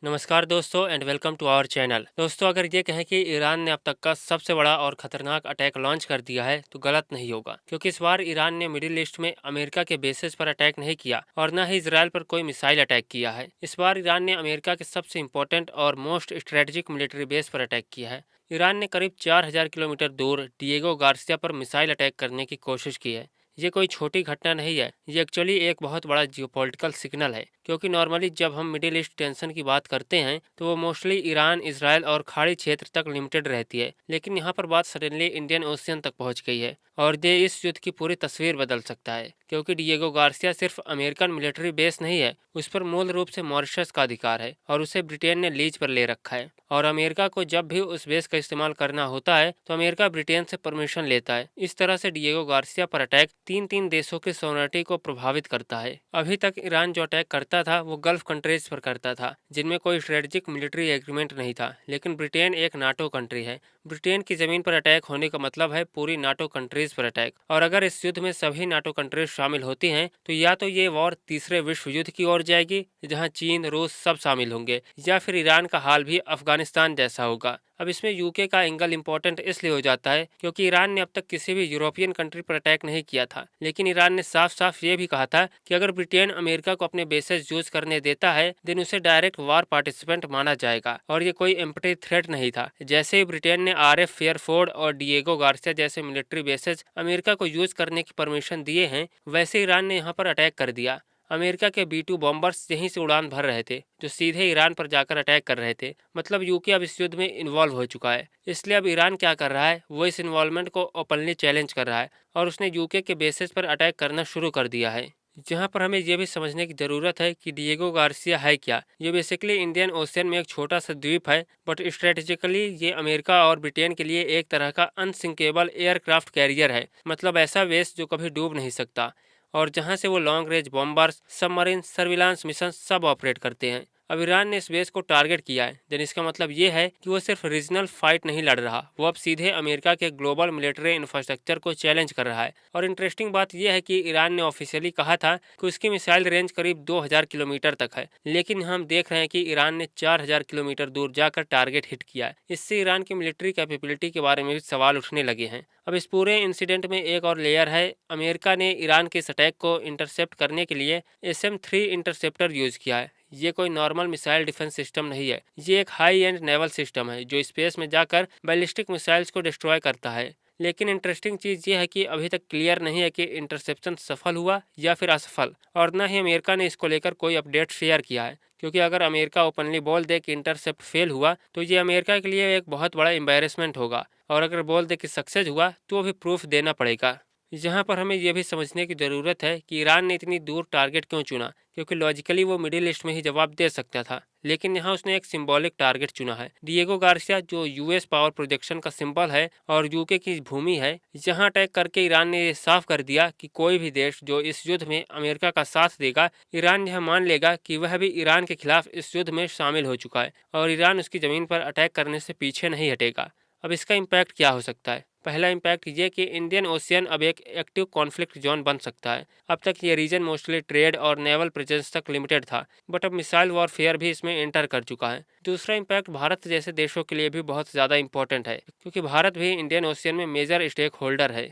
नमस्कार दोस्तों and welcome to our channel. दोस्तों, अगर ये कहें कि ईरान ने अब तक का सबसे बड़ा और खतरनाक अटैक लॉन्च कर दिया है तो गलत नहीं होगा, क्योंकि इस बार ईरान ने मिडिल ईस्ट में अमेरिका के बेसेस पर अटैक नहीं किया और न ही इसराइल पर कोई मिसाइल अटैक किया है। इस बार ईरान ने अमेरिका के सबसे इंपॉर्टेंट और मोस्ट स्ट्रेटेजिक मिलिट्री बेस पर अटैक किया है। ईरान ने करीब 4000 किलोमीटर दूर डिएगो गार्सिया पर मिसाइल अटैक करने की कोशिश की है। ये कोई छोटी घटना नहीं है, ये एक्चुअली एक बहुत बड़ा जियोपॉलिटिकल सिग्नल है, क्योंकि नॉर्मली जब हम मिडिल ईस्ट टेंशन की बात करते हैं तो वो मोस्टली ईरान, इसराइल और खाड़ी क्षेत्र तक लिमिटेड रहती है, लेकिन यहाँ पर बात सडनली इंडियन ओशियन तक पहुँच गई है और ये इस युद्ध की पूरी तस्वीर बदल सकता है। क्योंकि डिएगो गार्सिया सिर्फ अमेरिकन मिलिट्री बेस नहीं है, उस पर मूल रूप से मॉरिशस का अधिकार है और उसे ब्रिटेन ने लीज पर ले रखा है। और अमेरिका को जब भी उस बेस का इस्तेमाल करना होता है तो अमेरिका ब्रिटेन से परमिशन लेता है। इस तरह से डिएगो गार्सिया पर अटैक तीन तीन देशों की सोवरेनिटी को प्रभावित करता है। अभी तक ईरान जो अटैक करता था वो गल्फ कंट्रीज पर करता था, जिनमें कोई स्ट्रेटेजिक मिलिट्री एग्रीमेंट नहीं था, लेकिन ब्रिटेन एक नाटो कंट्री है। ब्रिटेन की जमीन पर अटैक होने का मतलब है पूरी नाटो कंट्रीज पर अटैक, और अगर इस युद्ध में सभी नाटो कंट्रीज शामिल होती हैं तो या तो ये वॉर तीसरे विश्व युद्ध की ओर जाएगी, जहां चीन, रूस सब शामिल होंगे, या फिर ईरान का हाल भी अफगानिस्तान जैसा होगा। अब इसमें यूके का एंगल इंपॉर्टेंट इसलिए हो जाता है क्योंकि ईरान ने अब तक किसी भी यूरोपियन कंट्री पर अटैक नहीं किया था, लेकिन ईरान ने साफ साफ ये भी कहा था कि अगर ब्रिटेन अमेरिका को अपने बेसेस यूज करने देता है देन उसे डायरेक्ट वार पार्टिसिपेंट माना जाएगा, और ये कोई एम्प्टी थ्रेट नहीं था। जैसे ही ब्रिटेन ने आरएफ फेयरफोर्ड और डिएगो गार्सिया जैसे मिलिट्री बेसेस अमेरिका को यूज करने की परमिशन दिए हैं, वैसे ईरान ने यहाँ पर अटैक कर दिया। अमेरिका के B-2 बॉम्बर्स यहीं से उड़ान भर रहे थे, जो सीधे ईरान पर जाकर अटैक कर रहे थे। मतलब यूके अब इस युद्ध में इन्वॉल्व हो चुका है। इसलिए अब ईरान क्या कर रहा है, वो इस इन्वॉल्वमेंट को ओपनली चैलेंज कर रहा है और उसने यूके के बेसिस पर अटैक करना शुरू कर दिया है। जहां पर हमें यह भी समझने की जरूरत है कि डिएगो गार्सिया है क्या। ये बेसिकली इंडियन ओशियन में एक छोटा सा द्वीप है, बट स्ट्रेटेजिकली ये अमेरिका और ब्रिटेन के लिए एक तरह का अनसिंकेबल एयरक्राफ्ट कैरियर है। मतलब ऐसा बेस जो कभी डूब नहीं सकता, और जहां से वो long range bombers, submarine, surveillance mission सब ऑपरेट करते हैं। अब ईरान ने इस बेस को टारगेट किया है, देन इसका मतलब ये है कि वो सिर्फ रीजनल फाइट नहीं लड़ रहा, वो अब सीधे अमेरिका के ग्लोबल मिलिट्री इंफ्रास्ट्रक्चर को चैलेंज कर रहा है। और इंटरेस्टिंग बात यह है कि ईरान ने ऑफिशियली कहा था कि उसकी मिसाइल रेंज करीब 2000 किलोमीटर तक है, लेकिन हम देख रहे हैं कि ईरान ने 4000 किलोमीटर दूर जाकर टारगेट हिट किया है। इससे ईरान की मिलिट्री कैपेबिलिटी के बारे में भी सवाल उठने लगे हैं। अब इस पूरे इंसिडेंट में एक और लेयर है। अमेरिका ने ईरान के इस अटैक को इंटरसेप्ट करने के लिए SM-3 इंटरसेप्टर यूज किया है। ये कोई नॉर्मल मिसाइल डिफेंस सिस्टम नहीं है, ये एक हाई एंड नेवल सिस्टम है जो स्पेस में जाकर बैलिस्टिक मिसाइल्स को डिस्ट्रॉय करता है। लेकिन इंटरेस्टिंग चीज़ ये है कि अभी तक क्लियर नहीं है कि इंटरसेप्शन सफल हुआ या फिर असफल, और न ही अमेरिका ने इसको लेकर कोई अपडेट शेयर किया है। क्योंकि अगर अमेरिका ओपनली बोल दे कि इंटरसेप्ट फेल हुआ तो ये अमेरिका के लिए एक बहुत बड़ा एम्बेरसमेंट होगा, और अगर बोल दे कि सक्सेस हुआ तो भी प्रूफ देना पड़ेगा। यहाँ पर हमें यह भी समझने की ज़रूरत है कि ईरान ने इतनी दूर टारगेट क्यों चुना, क्योंकि लॉजिकली वो मिडिल ईस्ट में ही जवाब दे सकता था, लेकिन यहाँ उसने एक सिंबॉलिक टारगेट चुना है। डिएगो गार्सिया जो यूएस पावर प्रोजेक्शन का सिंबल है और यूके की भूमि है, यहाँ अटैक करके ईरान ने ये साफ कर दिया कि कोई भी देश जो इस युद्ध में अमेरिका का साथ देगा, ईरान यह मान लेगा कि वह भी ईरान के खिलाफ इस युद्ध में शामिल हो चुका है और ईरान उसकी ज़मीन पर अटैक करने से पीछे नहीं हटेगा। अब इसका इम्पैक्ट क्या हो सकता है? पहला इम्पैक्ट ये कि इंडियन ओशियन अब एक एक्टिव कॉन्फ्लिक्ट जोन बन सकता है। अब तक ये रीजन मोस्टली ट्रेड और नेवल प्रेजेंस तक लिमिटेड था, बट अब मिसाइल वॉरफेयर भी इसमें एंटर कर चुका है। दूसरा इम्पैक्ट भारत जैसे देशों के लिए भी बहुत ज़्यादा इंपॉर्टेंट है, क्योंकि भारत भी इंडियन ओशियन में मेजर स्टेक होल्डर है।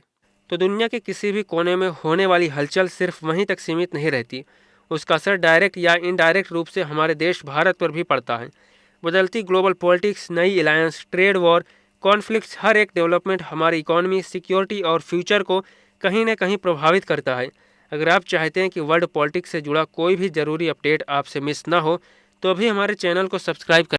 तो दुनिया के किसी भी कोने में होने वाली हलचल सिर्फ वहीं तक सीमित नहीं रहती, उसका असर डायरेक्ट या इनडायरेक्ट रूप से हमारे देश भारत पर भी पड़ता है। बदलती ग्लोबल पॉलिटिक्स, नई अलायंस, ट्रेड वॉर, कॉन्फ्लिक्ट्स, हर एक डेवलपमेंट हमारी इकोनॉमी, सिक्योरिटी और फ्यूचर को कहीं ना कहीं प्रभावित करता है। अगर आप चाहते हैं कि वर्ल्ड पॉलिटिक्स से जुड़ा कोई भी ज़रूरी अपडेट आपसे मिस ना हो तो अभी हमारे चैनल को सब्सक्राइब कर